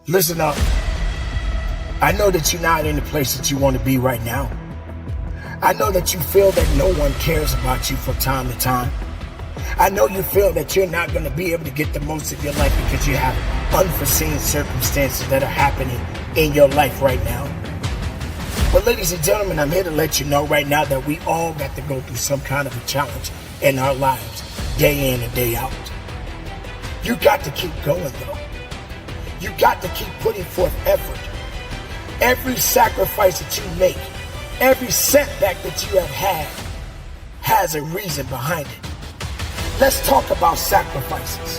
Listen up. I know that you're not in the place that you want to be right now. I know that you feel that no one cares about you from time to time. I know you feel that you're not going to be able to get the most of your life because you have unforeseen circumstances that are happening in your life right now. But ladies and gentlemen, I'm here to let you know right now that we all got to go through some kind of a challenge in our lives, day in and day out. You got to keep going though. You got to keep putting forth effort. Every sacrifice that you make, every setback that you have had has a reason behind it. Let's talk about sacrifices.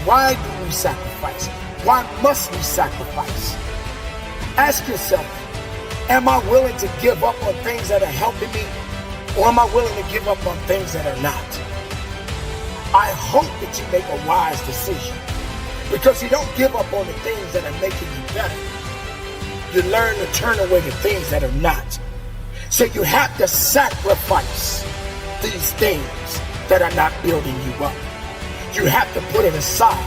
Why do we sacrifice? Why must we sacrifice? Ask yourself, am I willing to give up on things that are helping me? Or am I willing to give up on things that are not? I hope that you make a wise decision, because you don't give up on the things that are making you better. You learn to turn away the things that are not. So you have to sacrifice these things that are not building you up. You have to put it aside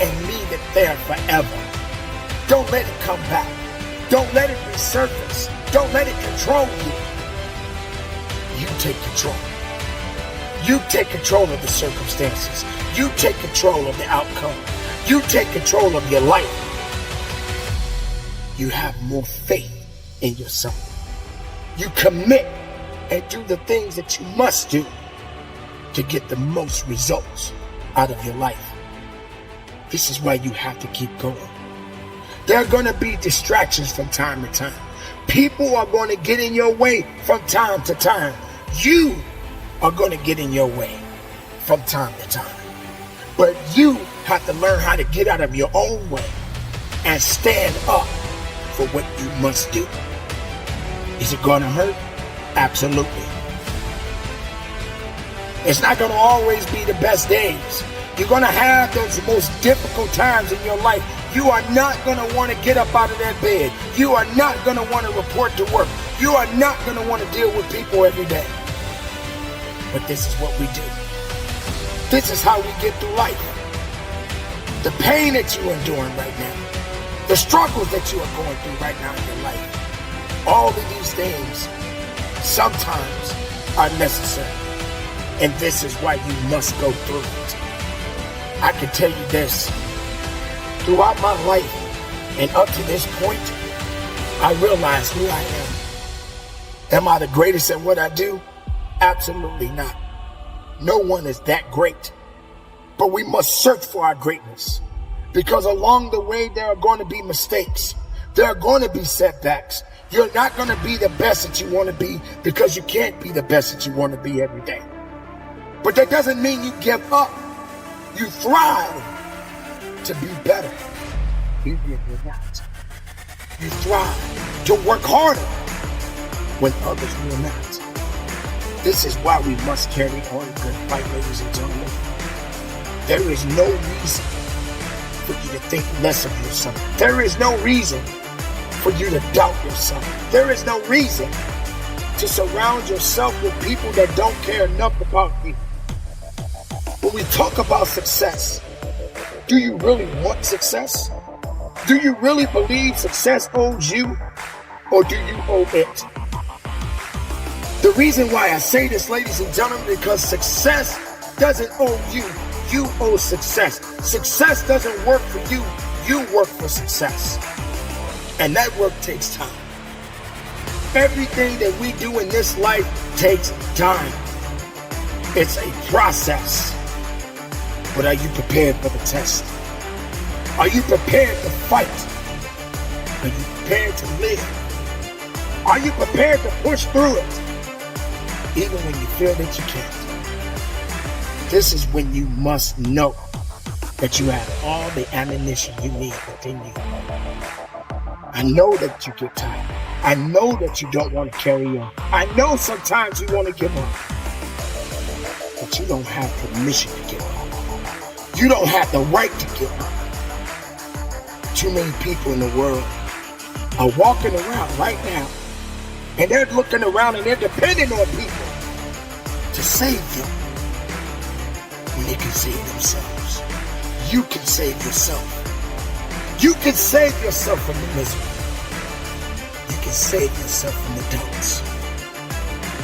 and leave it there forever. Don't let it come back. Don't let it resurface. Don't let it control you. You take control. You take control of the circumstances. You take control of the outcome. You take control of your life. You have more faith in yourself. You commit and do the things that you must do to get the most results out of your life. This is why you have to keep going. There are going to be distractions from time to time. People are going to get in your way from time to time. You are going to get in your way from time to time. But you have to learn how to get out of your own way and stand up for what you must do. Is it going to hurt? Absolutely. It's not going to always be the best days. You're going to have those most difficult times in your life. You are not going to want to get up out of that bed. You are not going to want to report to work. You are not going to want to deal with people every day. But this is what we do. This is how we get through life. The pain that you're enduring right now, the struggles that you are going through right now in your life, all of these things sometimes are necessary. And this is why you must go through it. I can tell you this, throughout my life and up to this point, I realized who I am. Am I the greatest at what I do? Absolutely not. No one is that great. But we must search for our greatness, because along the way there are going to be mistakes. There are going to be setbacks. You're not going to be the best that you want to be, because you can't be the best that you want to be every day. But that doesn't mean you give up. You thrive to be better, even if you're not. You thrive to work harder when others will not. This is why we must carry on a good fight, ladies and gentlemen. There is no reason for you to think less of yourself. There is no reason for you to doubt yourself. There is no reason to surround yourself with people that don't care enough about you. When we talk about success, do you really want success? Do you really believe success owes you, or do you owe it? The reason why I say this, ladies and gentlemen, because success doesn't owe you. You owe success. Success doesn't work for you. You work for success. And that work takes time. Everything that we do in this life takes time. It's a process. But are you prepared for the test? Are you prepared to fight? Are you prepared to live? Are you prepared to push through it, even when you feel that you can't? This is when you must know that you have all the ammunition you need within you. I know that you get tired. I know that you don't want to carry on. I know sometimes you want to give up. But you don't have permission to give up. You don't have the right to give up. Too many people in the world are walking around right now, and they're looking around and they're depending on people to save them when they can save themselves. You can save yourself. You can save yourself from the misery. You can save yourself from the doubts.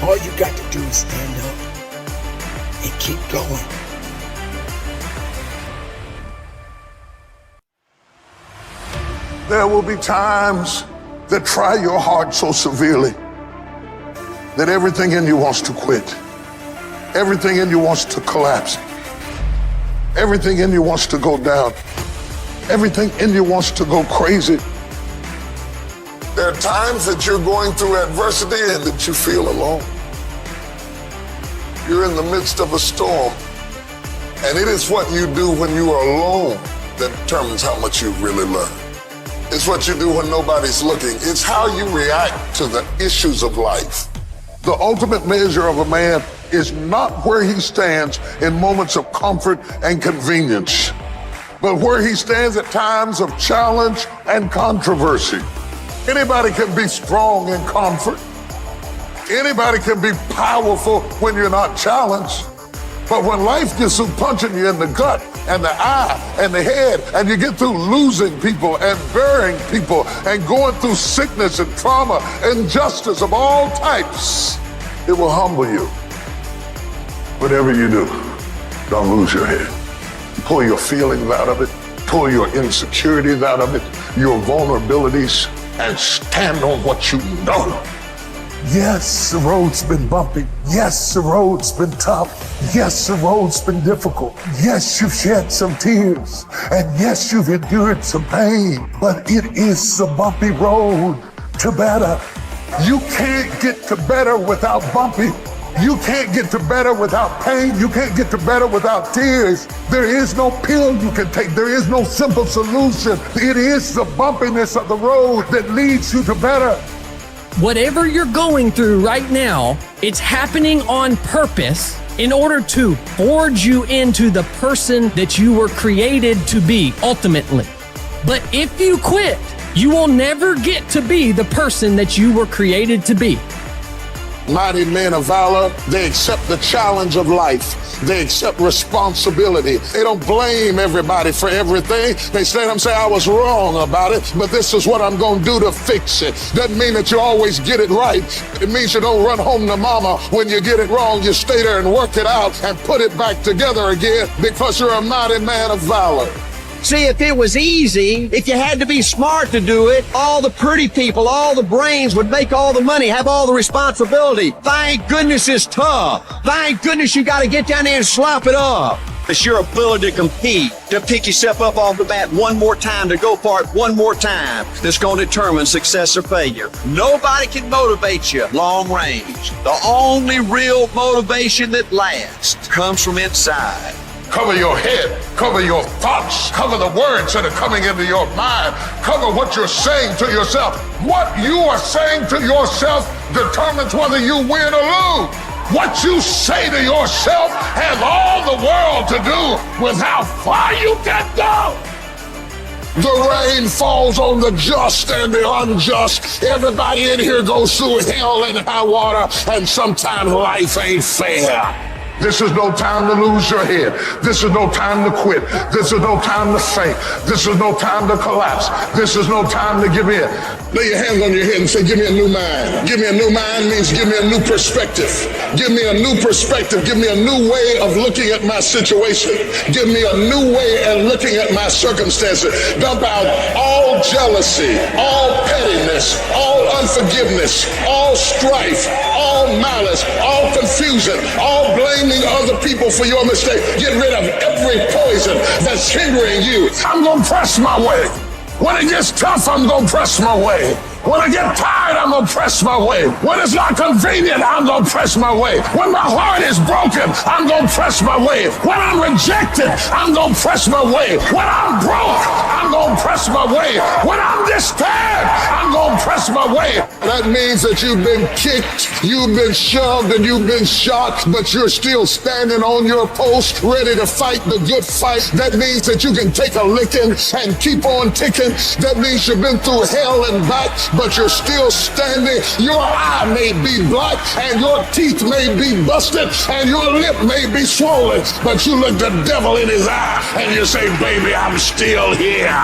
All you got to do is stand up and keep going. There will be times that try your heart so severely that everything in you wants to quit. Everything in you wants to collapse. Everything in you wants to go down. Everything in you wants to go crazy. There are times that you're going through adversity and that you feel alone. You're in the midst of a storm, and it is what you do when you are alone that determines how much you've really learned. It's what you do when nobody's looking. It's how you react to the issues of life. The ultimate measure of a man is not where he stands in moments of comfort and convenience, but where he stands at times of challenge and controversy. Anybody can be strong in comfort. Anybody can be powerful when you're not challenged. But when life gets through punching you in the gut and the eye and the head, and you get through losing people and burying people and going through sickness and trauma, injustice of all types, it will humble you. Whatever you do, don't lose your head. Pull your feelings out of it, pull your insecurities out of it, your vulnerabilities, and stand on what you know. Yes, the road's been bumpy. Yes, the road's been tough. Yes, the road's been difficult. Yes, you've shed some tears. And yes, you've endured some pain. But it is the bumpy road to better. You can't get to better without bumpy. You can't get to better without pain. You can't get to better without tears. There is no pill you can take. There is no simple solution. It is the bumpiness of the road that leads you to better. Whatever you're going through right now, it's happening on purpose in order to forge you into the person that you were created to be ultimately. But if you quit, you will never get to be the person that you were created to be. Mighty men of valor, they accept the challenge of life. They accept responsibility. They don't blame everybody for everything. They stand up and say, I was wrong about it, but this is what I'm going to do to fix it. Doesn't mean that you always get it right. It means you don't run home to mama when you get it wrong. You stay there and work it out and put it back together again because you're a mighty man of valor. See, if it was easy, if you had to be smart to do it, all the pretty people, all the brains would make all the money, have all the responsibility. Thank goodness it's tough. Thank goodness you got to get down there and slap it up. It's your ability to compete, to pick yourself up off the bat one more time, to go for it one more time, that's going to determine success or failure. Nobody can motivate you long range. The only real motivation that lasts comes from inside. Cover your head, cover your thoughts, cover the words that are coming into your mind, cover what you're saying to yourself. What you are saying to yourself determines whether you win or lose. What you say to yourself has all the world to do with how far you can go. The rain falls on the just and the unjust. Everybody in here goes through hell and high water, and sometimes life ain't fair. This is no time to lose your head. This is no time to quit. This is no time to faint. This is no time to collapse. This is no time to give in. Lay your hands on your head and say, give me a new mind. Give me a new mind means give me a new perspective. Give me a new perspective. Give me a new way of looking at my situation. Give me a new way of looking at my circumstances. Dump out all jealousy, all pettiness, all unforgiveness, all strife, all malice, all confusion, all blaming other people for your mistake. Get rid of every poison that's hindering you. I'm going to press my way. When it gets tough, I'm going to press my way. When I get tired, I'm going to press my way. When it's not convenient, I'm going to press my way. When my heart is broken, I'm going to press my way. When I'm rejected, I'm going to press my way. When I'm broke, I'm going to press my way. When I'm disturbed, I'm going to press my way. That means that you've been kicked, you've been shoved, and you've been shot, but you're still standing on your post, ready to fight the good fight. That means that you can take a licking and keep on ticking. That means you've been through hell and back, but you're still standing. Your eye may be black, and your teeth may be busted, and your lip may be swollen, but you look the devil in his eye, and you say, baby, I'm still here.